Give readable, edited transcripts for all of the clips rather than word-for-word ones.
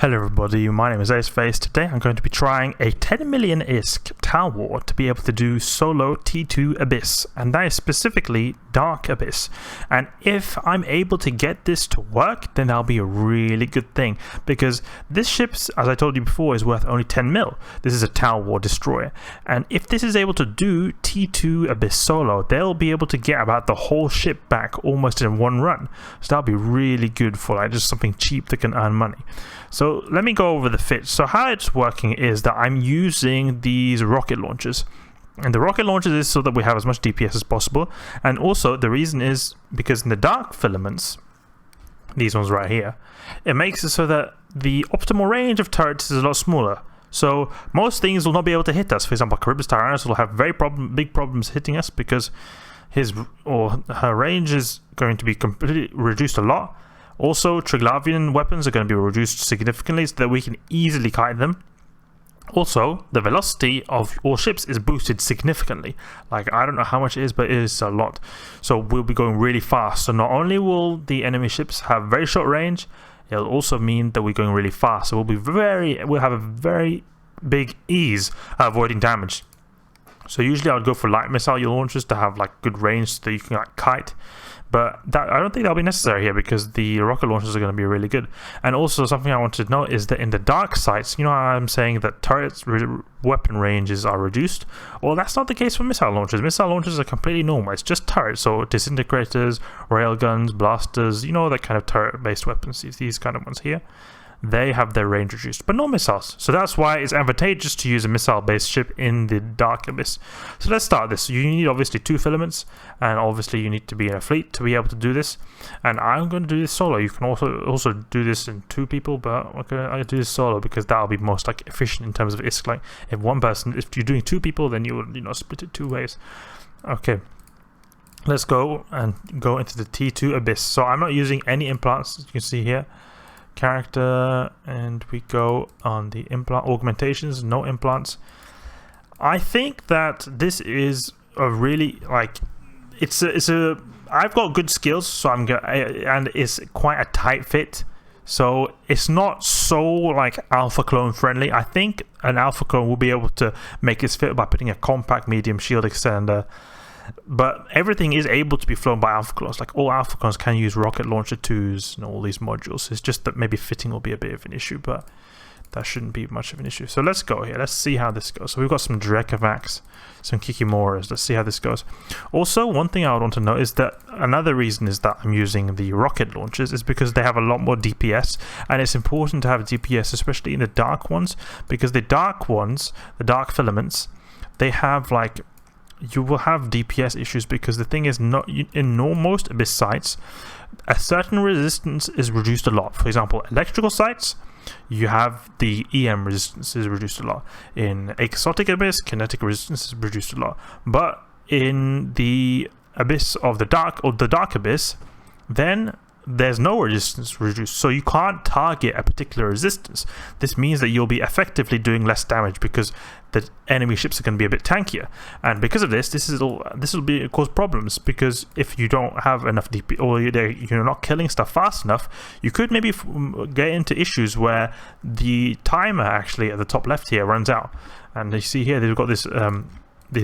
Hello everybody, my name is Aceface. Today I'm going to be trying a 10 million ISK Talwar to be able to do solo T2 Abyss, and that is specifically Dark Abyss. And if I'm able to get this to work, then that'll be a really good thing, because this ship, as I told you before, is worth only 10 mil. This is a Talwar destroyer, and if this is able to do T2 Abyss solo, they'll be able to get about the whole ship back almost in one run. So that'll be really good for like just something cheap that can earn money. So let me go over the fit. So how it's working is that I'm using these rocket launchers. And the rocket launchers is so that we have as much DPS as possible. And also the reason is because in the dark filaments, these ones right here, it makes it so that the optimal range of turrets is a lot smaller. So most things will not be able to hit us. For example, Charybdis Tyrannus will have big problems hitting us because his or her range is going to be completely reduced a lot. Also, Triglavian weapons are going to be reduced significantly so that we can easily kite them. Also, the velocity of all ships is boosted significantly. Like, I don't know how much it is, but it is a lot. So we'll be going really fast. So not only will the enemy ships have very short range, it'll also mean that we're going really fast. So we'll have a very big ease at avoiding damage. So usually I would go for light missile launchers to have like good range so that you can like kite. But I don't think that'll be necessary here because the rocket launchers are going to be really good. And also something I wanted to note is that in the dark sites, you know how I'm saying that turrets weapon ranges are reduced? Well, that's not the case for missile launchers. Missile launchers are completely normal. It's just turrets. So disintegrators, railguns, blasters, you know, that kind of turret-based weapons, these kind of ones here. They have their range reduced, but no missiles. So that's why it's advantageous to use a missile-based ship in the Dark Abyss. So let's start this. You need obviously 2 filaments, and obviously you need to be in a fleet to be able to do this. And I'm going to do this solo. You can also do this in 2 people, but I do this solo because that'll be most like efficient in terms of ISK. Like if one person, if you're doing 2 people, then you will split it 2 ways. Okay. Let's go and go into the T2 Abyss. So I'm not using any implants, as you can see here. Character, and we go on the implant augmentations, no implants. I think that this is a really like I've got good skills, so and it's quite a tight fit, so it's not so like alpha clone friendly. I think an alpha clone will be able to make this fit by putting a compact medium shield extender. But everything is able to be flown by alpha clones. Like all alpha clones can use rocket launcher 2s and all these modules. It's just that maybe fitting will be a bit of an issue, but that shouldn't be much of an issue. So let's go here. Let's see how this goes. So we've got some Drekavacs, some Kikimoras. Let's see how this goes. Also, one thing I would want to note is that another reason is that I'm using the rocket launchers is because they have a lot more DPS, and it's important to have DPS, especially in the dark ones, because the dark ones, the dark filaments, they have like you will have DPS issues because the thing is, not in most Abyss sites, a certain resistance is reduced a lot. For example, electrical sites, you have the EM resistance is reduced a lot. In Exotic Abyss, kinetic resistance is reduced a lot. But in the Abyss of the Dark, or the Dark Abyss, then there's no resistance reduced, so you can't target a particular resistance. This means that you'll be effectively doing less damage because the enemy ships are going to be a bit tankier, and because of this will cause problems, because if you don't have enough DP or you're not killing stuff fast enough, you could maybe get into issues where the timer actually at the top left here runs out. And you see here they've got this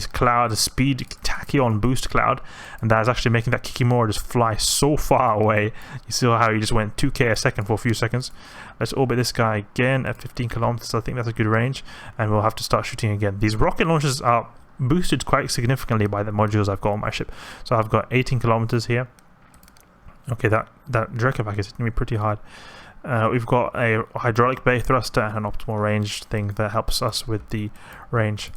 cloud, a speed tachyon boost cloud, and that is actually making that Kikimora just fly so far away. You see how he just went 2k a second for a few seconds. Let's orbit this guy again at 15 kilometers. I think that's a good range, and we'll have to start shooting again. These rocket launchers are boosted quite significantly by the modules I've got on my ship. So I've got 18 kilometers here. Okay, that Drekavac is hitting me pretty hard. We've got a hydraulic bay thruster and an optimal range thing that helps us with the range.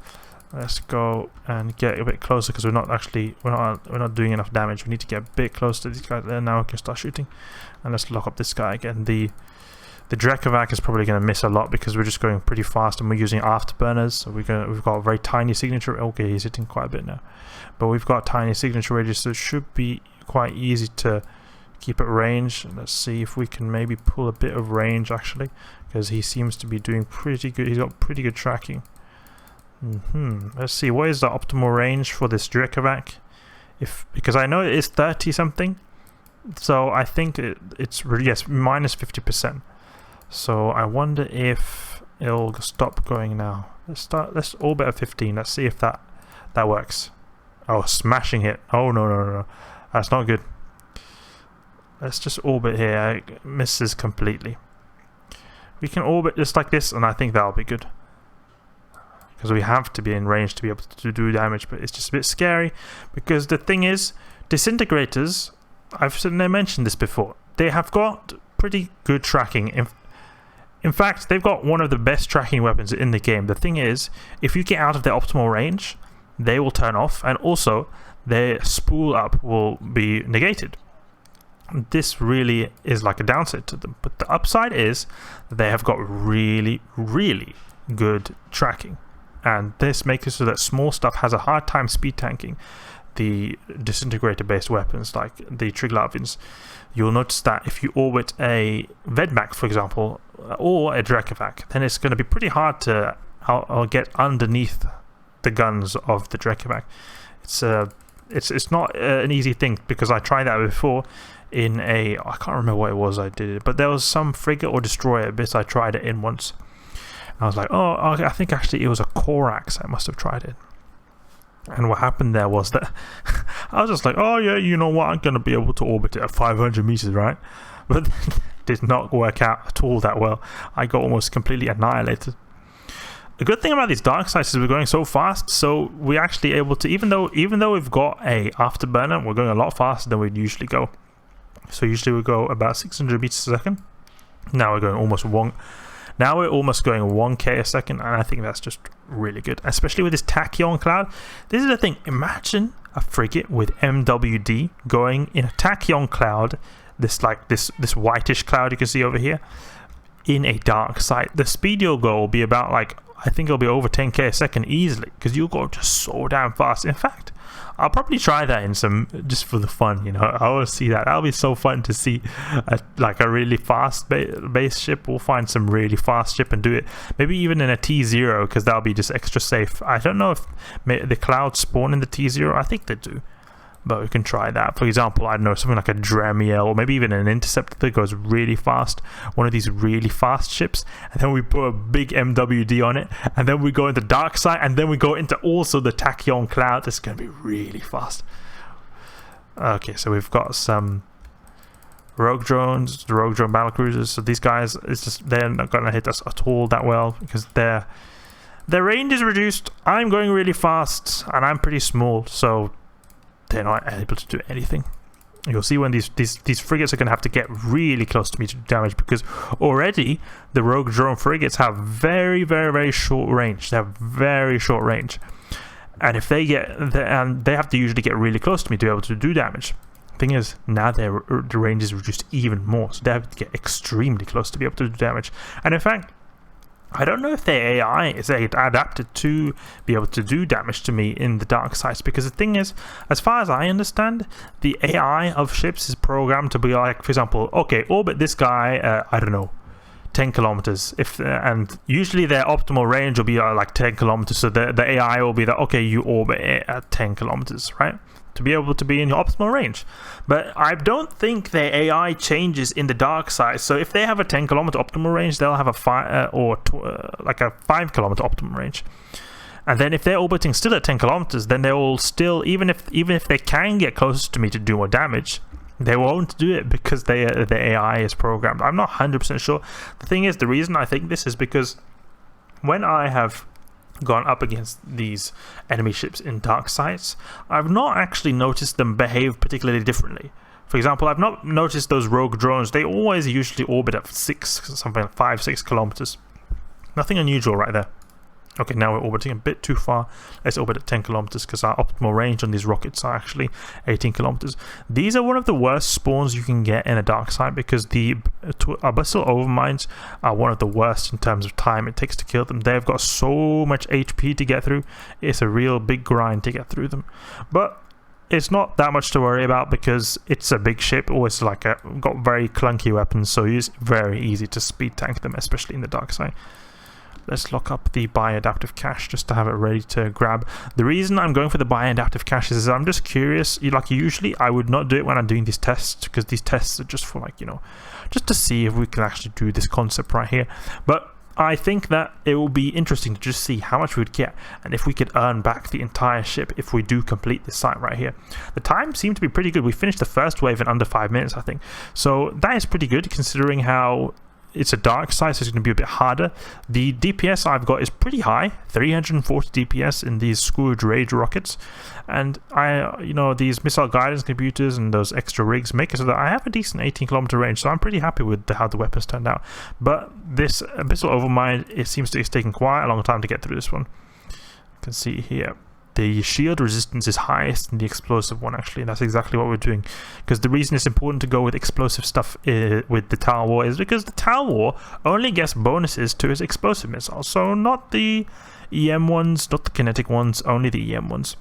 Let's go and get a bit closer because we're not doing enough damage. We need to get a bit closer to these guys. There, now we can start shooting. And let's lock up this guy again. The Drekavac is probably going to miss a lot because we're just going pretty fast and we're using Afterburners. So we've got a very tiny signature. Okay, he's hitting quite a bit now, but we've got tiny signature radius, so it should be quite easy to keep at range. Let's see if we can maybe pull a bit of range actually, because he seems to be doing pretty good. He's got pretty good tracking. Let's see, what is the optimal range for this Drekavac? Because I know it is 30 something, so I think it's yes, minus 50%. So I wonder if it'll stop going now. Let's orbit at 15. Let's see if that works. Oh, smashing hit. Oh, no. That's not good. Let's just orbit here. It misses completely. We can orbit just like this, and I think that'll be good. Because we have to be in range to be able to do damage, but it's just a bit scary. Because the thing is, disintegrators, I've mentioned this before, they have got pretty good tracking. In fact, they've got one of the best tracking weapons in the game. The thing is, if you get out of their optimal range, they will turn off, and also their spool up will be negated. This really is like a downside to them, but the upside is they have got really, really good tracking, and this makes it so that small stuff has a hard time speed tanking the disintegrator based weapons like the Triglavins. You'll notice that if you orbit a Vedmak, for example, or a Drekavac, then it's going to be pretty hard to get underneath the guns of the Drekavac. It's not an easy thing, because I tried that before in I can't remember what it was I did it, but there was some frigate or destroyer bit I tried it in once. I was like, oh, I think actually it was a Corax I must have tried it. And what happened there was that I was just like, oh yeah, you know what, I'm going to be able to orbit it at 500 meters, right? But it did not work out at all that well. I got almost completely annihilated. The good thing about these dark sites is we're going so fast, so we're actually able to, even though we've got a afterburner, we're going a lot faster than we'd usually go. So usually we go about 600 meters a second. Now we're going almost going 1k a second, and I think that's just really good, especially with this tachyon cloud. This is the thing, imagine a frigate with MWD going in a tachyon cloud, this whitish cloud you can see over here, in a dark site. The speed you'll go will be about, like, I think it'll be over 10k a second easily, because you'll go just so damn fast. In fact, I'll probably try that in some, just for the fun, you know. I want to see that. That'll be so fun to see like a really fast base ship. We'll find some really fast ship and do it. Maybe even in a T0, because that'll be just extra safe. I don't know if the clouds spawn in the T0. I think they do. But we can try that. For example, I don't know, something like a Dremiel, or maybe even an Interceptor that goes really fast. One of these really fast ships. And then we put a big MWD on it. And then we go into dark side. And then we go into also the tachyon cloud. That's going to be really fast. Okay, so we've got some rogue drones, the rogue drone battlecruisers. So these guys, they're not going to hit us at all that well, because their range is reduced. I'm going really fast, and I'm pretty small, so they're not able to do anything. You'll see when these frigates are going to have to get really close to me to do damage, because already the rogue drone frigates have very, very, very short range. They have very short range, and if they they have to usually get really close to me to be able to do damage. Thing is, now the range is reduced even more, so they have to get extremely close to be able to do damage. And in fact, I don't know if their AI is adapted to be able to do damage to me in the dark sites, because the thing is, as far as I understand, the AI of ships is programmed to be like, for example, okay, orbit this guy, I don't know, 10 kilometers. And usually their optimal range will be like 10 kilometers, so the AI will be that, okay, you orbit it at 10 kilometers, right? To be able to be in your optimal range. But I don't think their AI changes in the dark side. So if they have a 10 kilometer optimal range, they'll have a 5 kilometer optimal range. And then if they're orbiting still at 10 kilometers, then they will still, even if they can get closer to me to do more damage, they won't do it, because the AI is programmed. I'm not 100% sure. The thing is, the reason I think this is because when I have gone up against these enemy ships in dark sites, I've not actually noticed them behave particularly differently. For example, I've not noticed those rogue drones. They always usually orbit at 5-6 kilometers. Nothing unusual right there. Okay, now we're orbiting a bit too far. Let's orbit at 10 kilometers, because our optimal range on these rockets are actually 18 kilometers. These are one of the worst spawns you can get in a dark site, because the abyssal overmines are one of the worst in terms of time it takes to kill them. They've got so much HP to get through. It's a real big grind to get through them. But it's not that much to worry about, because it's a big ship, always got very clunky weapons, so it's very easy to speed tank them, especially in the dark side. let's lock up the bioadaptive cache just to have it ready to grab. The reason I'm going for the bioadaptive cache is I'm just curious. Like usually I would not do it when I'm doing these tests, because these tests are just for like, you know, just to see if we can actually do this concept right here. But I think that it will be interesting to just see how much we would get and if we could earn back the entire ship if we do complete this site right here. The time seemed to be pretty good. We finished the first wave in under 5 minutes, I think. So that is pretty good considering how it's a dark site, so it's going to be a bit harder. The DPS I've got is pretty high, 340 DPS in these Scourge Rage rockets, and you know, these missile guidance computers and those extra rigs make it so that I have a decent 18-kilometer range. So I'm pretty happy with how the weapons turned out. But this Abyssal Overmind, it seems to it's taking quite a long time to get through this one. You can see here. The shield resistance is highest in the explosive one, actually, and that's exactly what we're doing. Because the reason it's important to go with explosive stuff with the Talwar is because the Talwar only gets bonuses to its explosive missiles. So not the EM ones, not the kinetic ones, only the EM ones.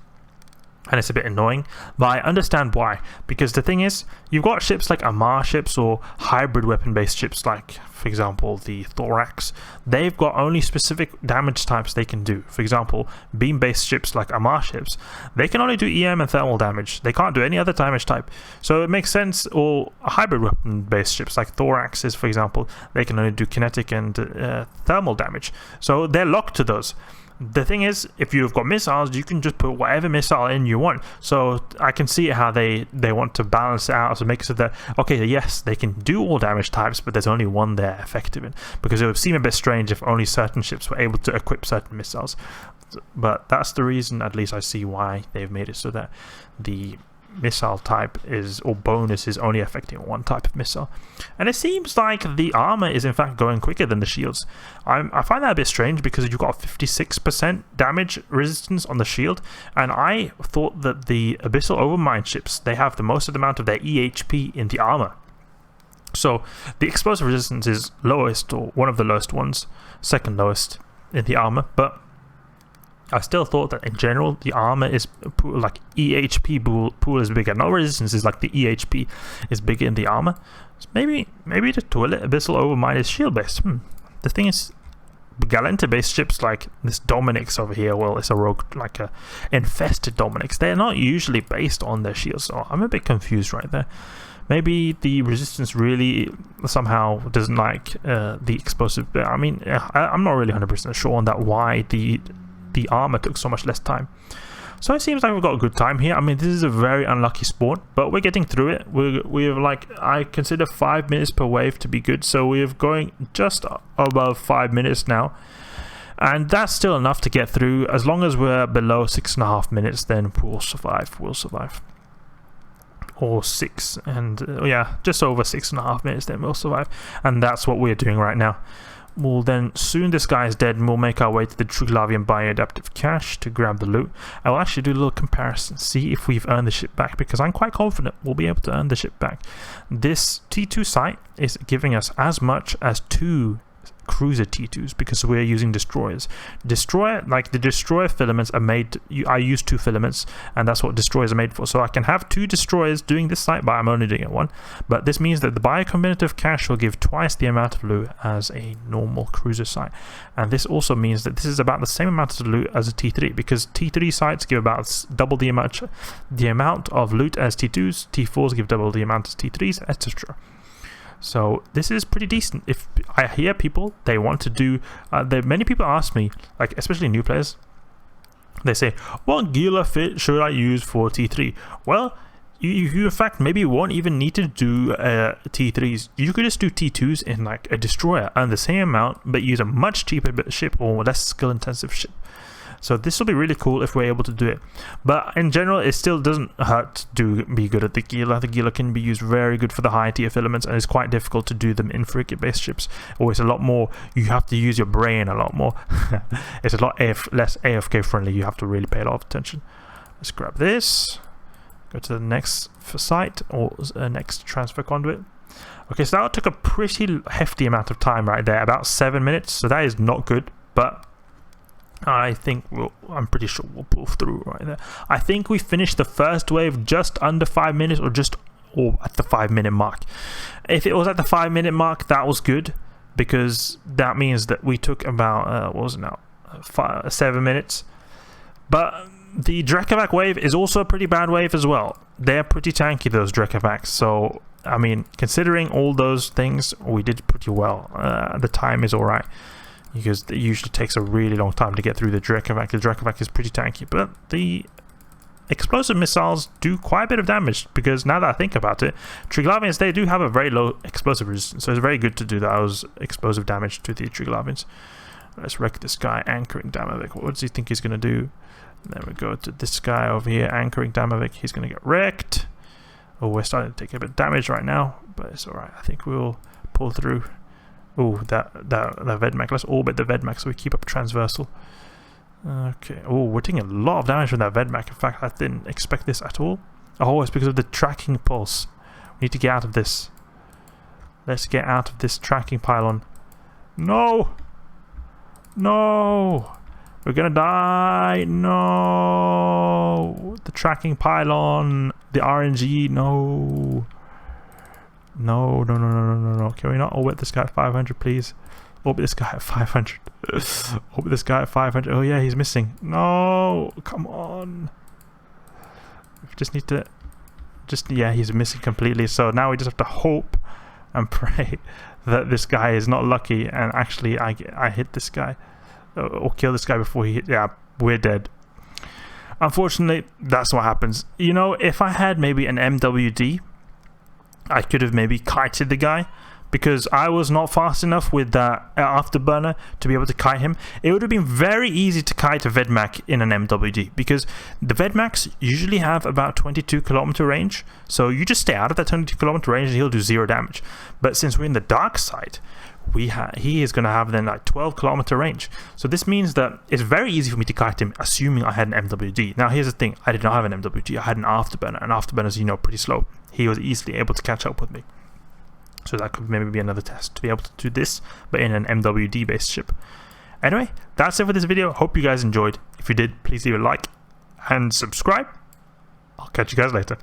And it's a bit annoying, but I understand why. Because the thing is, you've got ships like Amar ships or hybrid weapon-based ships like, for example, the Thorax. They've got only specific damage types they can do. For example, beam-based ships like Amar ships, they can only do EM and thermal damage. They can't do any other damage type. So it makes sense, or hybrid weapon-based ships like Thoraxes, for example, they can only do kinetic and thermal damage. So they're locked to those. The thing is, if you've got missiles, you can just put whatever missile in you want. So I can see how they want to balance it out, so make it so that, okay, yes, they can do all damage types, but there's only one they're effective in. Because it would seem a bit strange if only certain ships were able to equip certain missiles. But that's the reason, at least I see why they've made it so that the missile type is, or bonus is, only affecting one type of missile. And it seems like the armor is in fact going quicker than the shields. I find that a bit strange because you've got 56% damage resistance on the shield, and I thought that the Abyssal Overmind ships, they have the most amount of their EHP in the armor. So the explosive resistance is lowest, or one of the lowest ones, second lowest in the armor, but I still thought that in general the armor is like EHP pool is bigger. No resistance is like the EHP is bigger in the armor. So maybe the Toilet Abyssal Overmind is shield based. The thing is, Galenta based ships like this Dominix over here, well, it's a rogue, like a infested Dominix. They're not usually based on their shields, so I'm a bit confused right there. Maybe the resistance really somehow doesn't like the explosive. I mean, I'm not really 100% sure on that, why the armor took so much less time. So it seems like we've got a good time here. I mean, this is a very unlucky spawn, but we're getting through it. We're like, I consider 5 minutes per wave to be good, so we're going just above 5 minutes now, and that's still enough to get through. As long as we're below 6.5 minutes, then we'll survive. Or 6, and yeah, just over 6.5 minutes, then we'll survive. And that's what we're doing right now. We'll then, soon this guy is dead, and we'll make our way to the Truglavian bioadaptive cache to grab the loot. I will actually do a little comparison, see if we've earned the ship back, because I'm quite confident we'll be able to earn the ship back. This T2 site is giving us as much as 2 cruiser T2s because we're using destroyers. The destroyer filaments are made, I use 2 filaments, and that's what destroyers are made for. So I can have 2 destroyers doing this site, but I'm only doing it 1. But this means that the biocombinative cache will give twice the amount of loot as a normal cruiser site. And this also means that this is about the same amount of loot as a T3, because T3 sites give about double the amount of loot as T2s, T4s give double the amount as T3s, etc. So this is pretty decent. If I hear people, they want to do, many people ask me, like especially new players, they say, what Gila fit should I use for T3? Well, you in fact maybe won't even need to do T3s. You could just do T2s in like a destroyer, earn the same amount, but use a much cheaper ship or less skill intensive ship. So this will be really cool if we're able to do it. But in general, it still doesn't hurt to be good at the Gila. The Gila can be used very good for the high tier filaments, and it's quite difficult to do them in frigate-based ships. Or it's a lot more, you have to use your brain a lot more. It's a lot less AFK friendly. You have to really pay a lot of attention. Let's grab this. Go to the next site, or next transfer conduit. Okay, so that took a pretty hefty amount of time right there, about 7 minutes. So that is not good, but I think I'm pretty sure we'll pull through right there. I think we finished the first wave just under 5 minutes, or at the 5 minute mark. If it was at the 5 minute mark, that was good. because that means that we took about what was it now, 7 minutes. But the Drekavac wave is also a pretty bad wave as well. They're pretty tanky, those Drekavacs. So I mean, considering all those things, we did pretty well. The time is alright, because it usually takes a really long time to get through the Drekavac. The Drekavac is pretty tanky, but the explosive missiles do quite a bit of damage, because now that I think about it, Triglavians, they do have a very low explosive resistance, so it's very good to do those explosive damage to the Triglavians. Let's wreck this guy, anchoring Damavik. What does he think he's going to do? And then we go to this guy over here, anchoring Damavik. He's going to get wrecked. Oh, we're starting to take a bit of damage right now, but it's alright. I think we'll pull through. Oh, that Vedmak. Let's orbit the Vedmak so we keep up transversal. Okay. Oh, we're taking a lot of damage from that Vedmak. In fact, I didn't expect this at all. Oh, it's because of the tracking pulse. We need to get out of this. Let's get out of this tracking pylon. No! No! We're gonna die! No! The tracking pylon! The RNG! No! No, no, no, no, no, no, no. Can we not orbit this guy at 500, please? Orbit this guy at 500. Orbit this guy at 500. Oh yeah, he's missing. No! Come on! We just need to... yeah, he's missing completely. So now we just have to hope and pray that this guy is not lucky and actually I hit this guy. Or kill this guy before he hit... Yeah, we're dead. Unfortunately, that's what happens. You know, if I had maybe an MWD, I could have maybe kited the guy, because I was not fast enough with that Afterburner to be able to kite him. It would have been very easy to kite a Vedmak in an MWD, because the Vedmaks usually have about 22 kilometer range, so you just stay out of that 22 kilometer range and he'll do 0 damage. But since we're in the dark side, he is going to have then like 12 kilometer range. So this means that it's very easy for me to kite him, assuming I had an MWD. Now here's the thing, I did not have an MWD, I had an Afterburner, and Afterburners, you know, pretty slow. He was easily able to catch up with me. So that could maybe be another test, to be able to do this, but in an MWD based ship. Anyway, that's it for this video. Hope you guys enjoyed. If you did, please leave a like and subscribe. I'll catch you guys later.